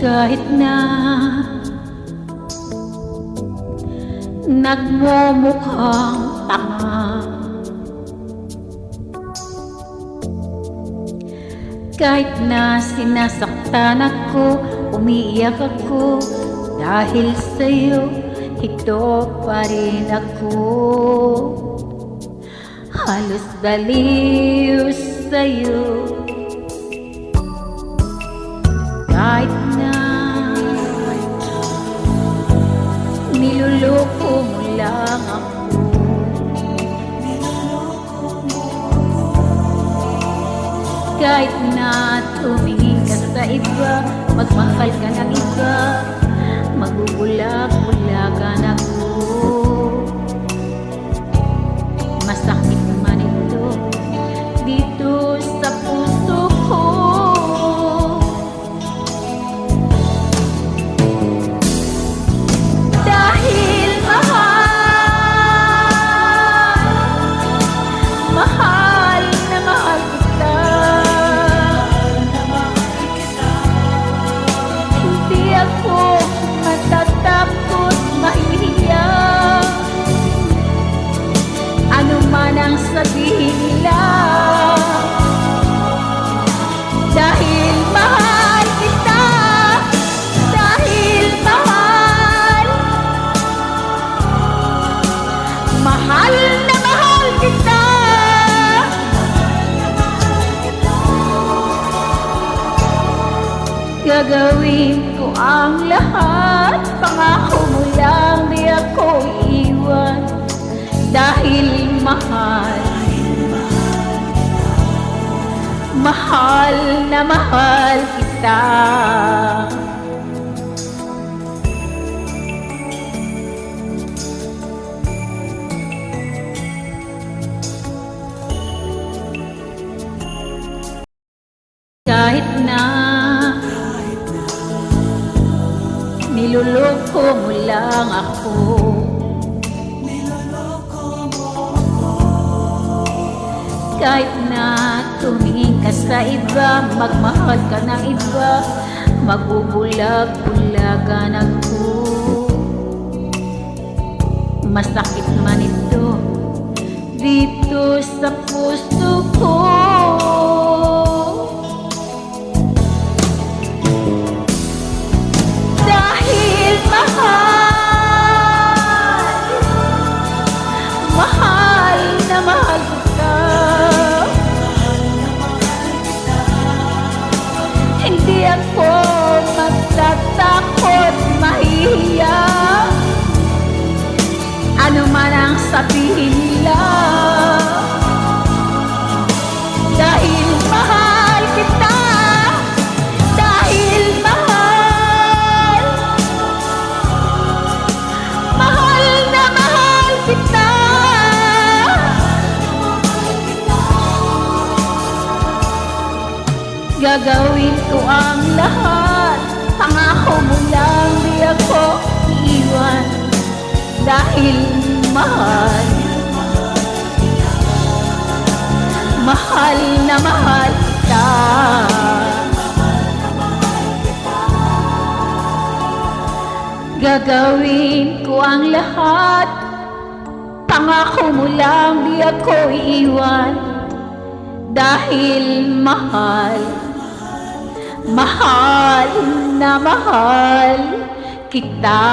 Kahit na nagmumukhang tanga, kahit na sinasaktan ako, umiiyak ako, dahil sa'yo, ito pa rin ako. Halos baliw sa'yo, kahit na niluloko mo lang ako. Kahit na tumingin ka sa iba, magmahal ka ng iba, magubulag-bulagan ako. Masakit man ito dito sa puso ko. Dahil mahal na mahal kita. Hindi ako matatakot, mahihiya. Ano man ang sabihin nila, dahil mahal kita, dahil mahal na mahal kita. Gagawin ko ang lahat, pangako mo lang di ako iiwan. Dahil mahal na mahal kita. Kahit na niluloko mo lang ako, kahit na tumingin ka sa iba, magmahal ka ng iba, magubulag-bulagan ako. Masakit man ito dito sa puso ko. Dahil mahal na mahal kita. Hindi ako magtatakot, mahihiya. Ano man ang sabihin nila, dahil mahal kita, dahil mahal na mahal kita. Gagawin ko ang lahat, pangako mo lang di ako iiwan. Dahil mahal na mahal kita. Gagawin ko ang lahat, pangako mo lang di ako iiwan. Dahil mahal na mahal kita.